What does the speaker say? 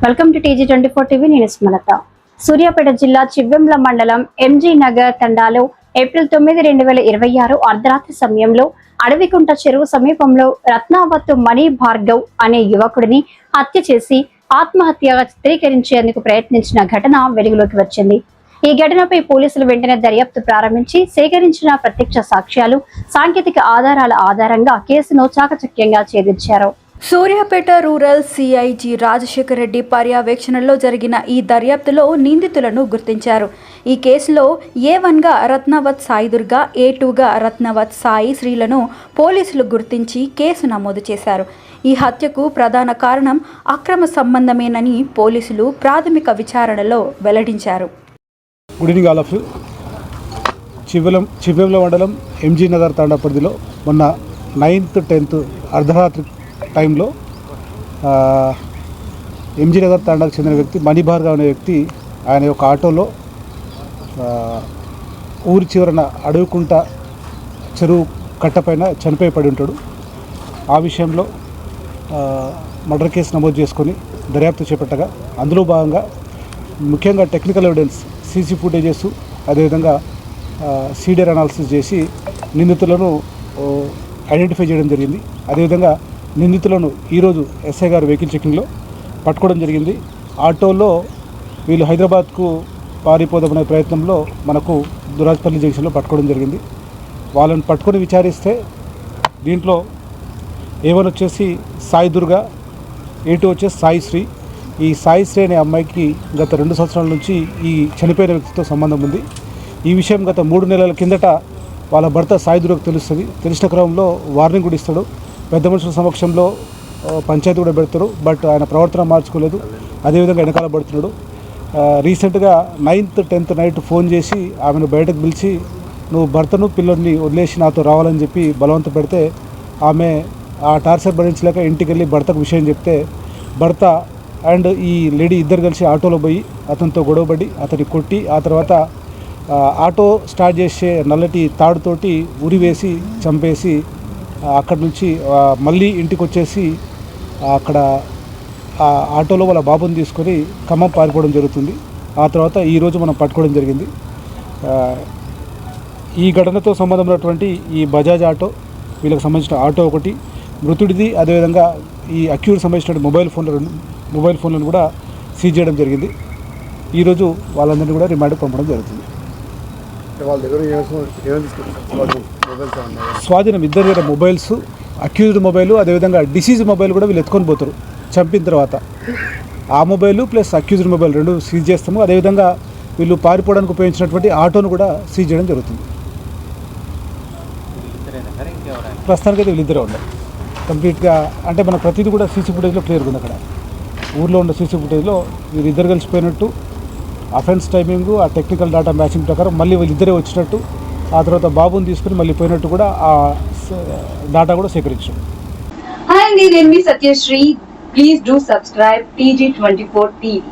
Welcome to TG24 TV. నేను స్మలత. సూర్యాపేట జిల్లా చివ్వెంల మండలం MG నగర్ తండాలో ఏప్రిల్ 9, 2026 అర్ధరాత్రి సమయంలో అడవికుంట చెరువు సమీపంలో రత్నావత్ మణి భార్గవ్ అనే యువకుడిని హత్య చేసి ఆత్మహత్యగా చిత్రీకరించేందుకు ప్రయత్నించిన ఘటన వెలుగులోకి వచ్చింది. ఈ ఘటనపై పోలీసులు వెంటనే దర్యాప్తు ప్రారంభించి సేకరించిన ప్రత్యక్ష సాక్ష్యాలు, సాంకేతిక ఆధారాల ఆధారంగా కేసును చాకచక్యంగా ఛేదించారు. సూర్యాపేట రూరల్ CIG రాజశేఖర్ రెడ్డి పర్యవేక్షణలో జరిగిన ఈ దర్యాప్తులో నిందితులను గుర్తించారు. ఈ కేసులో A1గా రత్నావత్ సాయి దుర్గా, A2గా రత్నావత్ సాయి శ్రీలను పోలీసులు గుర్తించి కేసు నమోదు చేశారు. ఈ హత్యకు ప్రధాన కారణం అక్రమ సంబంధమేనని పోలీసులు ప్రాథమిక విచారణలో వెల్లడించారు. Good evening all of you. Chivvemla మండలం MG నగర్ తాండా పరిధిలో మొన్న 9th, 10th అర్ధరాత్రి టైంలో MG నగర్ తాండాకు చెందిన వ్యక్తి మణిభార్గవ్ అనే వ్యక్తి ఆయన యొక్క ఆటోలో ఊరి చివరన అడవికుంట చెరువు కట్టపైన చనిపోయి పడి ఉంటాడు. ఆ విషయంలో మర్డర్ కేసు నమోదు చేసుకొని దర్యాప్తు చేపట్టగా అందులో భాగంగా ముఖ్యంగా టెక్నికల్ ఎవిడెన్స్, CC ఫుటేజెస్, అదేవిధంగా సీడర్ అనాలిసిస్ చేసి నిందితులను ఐడెంటిఫై చేయడం జరిగింది. అదేవిధంగా నిందితులను ఈరోజు SI గారు వెహికల్ చెకింగ్లో పట్టుకోవడం జరిగింది. ఆటోలో వీళ్ళు హైదరాబాద్కు పారిపోదామనే ప్రయత్నంలో మనకు దురాజ్పల్లి జంక్షన్లో పట్టుకోవడం జరిగింది. వాళ్ళని పట్టుకొని విచారిస్తే దీంట్లో A1 వచ్చేసి సాయి దుర్గా, A2 వచ్చేసి సాయి శ్రీ. ఈ సాయి శ్రీ అనే అమ్మాయికి గత 2 సంవత్సరాల నుంచి ఈ చనిపోయిన వ్యక్తితో సంబంధం ఉంది. ఈ విషయం గత 3 నెలల కిందట వాళ్ళ భర్త సాయి దుర్గకు తెలుస్తుంది. తెలిసిన క్రమంలో వార్నింగ్ కూడా ఇస్తాడు. పెద్ద మనుషుల సమక్షంలో పంచాయతీ కూడా పెడతారు. బట్ ఆయన ప్రవర్తన మార్చుకోలేదు. అదేవిధంగా వెనకాల పడుతున్నాడు. రీసెంట్గా 9th, 10th నైట్ ఫోన్ చేసి ఆమెను బయటకు పిలిచి నువ్వు భర్తను పిల్లల్ని వదిలేసి నాతో రావాలని చెప్పి బలవంత పెడితే ఆమె ఆ టార్చర్ భరించలేక ఇంటికి వెళ్ళి భర్తకు విషయం చెప్తే భర్త అండ్ ఈ లేడీ ఇద్దరు కలిసి ఆటోలో పోయి అతనితో గొడవపడి అతన్ని కొట్టి ఆ తర్వాత ఆటో స్టార్ట్ చేసే నల్లటి తాడుతోటి ఉరివేసి చంపేసి అక్కడి నుంచి మళ్ళీ ఇంటికి వచ్చేసి అక్కడ ఆటోలో వాళ్ళ బాబుని తీసుకొని ఖమ్మం పారిపోవడం జరుగుతుంది. ఆ తర్వాత ఈరోజు మనం పట్టుకోవడం జరిగింది. ఈ ఘటనతో సంబంధం ఉన్నటువంటి ఈ బజాజ్ ఆటో, వీళ్ళకి సంబంధించిన ఆటో ఒకటి, మృతుడిది, అదేవిధంగా ఈ అక్యూర్ సంబంధించిన మొబైల్ ఫోన్లను కూడా సీజ్ చేయడం జరిగింది. ఈరోజు వాళ్ళందరినీ కూడా రిమాండ్కి పంపడం జరుగుతుంది. స్వాధీనం ఇద్దరి దగ్గర మొబైల్స్, అక్యూజ్డ్ మొబైల్, అదేవిధంగా డిసీజ్ మొబైల్ కూడా వీళ్ళు ఎత్తుకొని పోతారు చంపిన తర్వాత. ఆ mobile plus accused mobile 2 seize చేస్తాము. అదేవిధంగా వీళ్ళు పారిపోవడానికి ఉపయోగించినటువంటి ఆటోను కూడా సీజ్ చేయడం జరుగుతుంది. ప్రస్తుతానికి అయితే వీళ్ళిద్దరే ఉన్నారు కంప్లీట్గా. అంటే మన ప్రతిదీ కూడా CC ఫుటేజ్లో క్లియర్గా ఉంది. అక్కడ ఊర్లో ఉన్న CC ఫుటేజ్లో వీళ్ళిద్దరు కలిసిపోయినట్టు, అఫెన్స్ టైమింగ్, ఆ టెక్నికల్ డేటా మ్యాచింగ్ ప్రకారం మళ్ళీ వీళ్ళిద్దరే వచ్చినట్టు, ఆ తర్వాత బాబుని తీసుకుని మళ్ళీ పోయినట్టు కూడా ఆ డేటా కూడా సేకరించాం. Hi, నేను మీ Satyasri. Please do subscribe TG24 TV.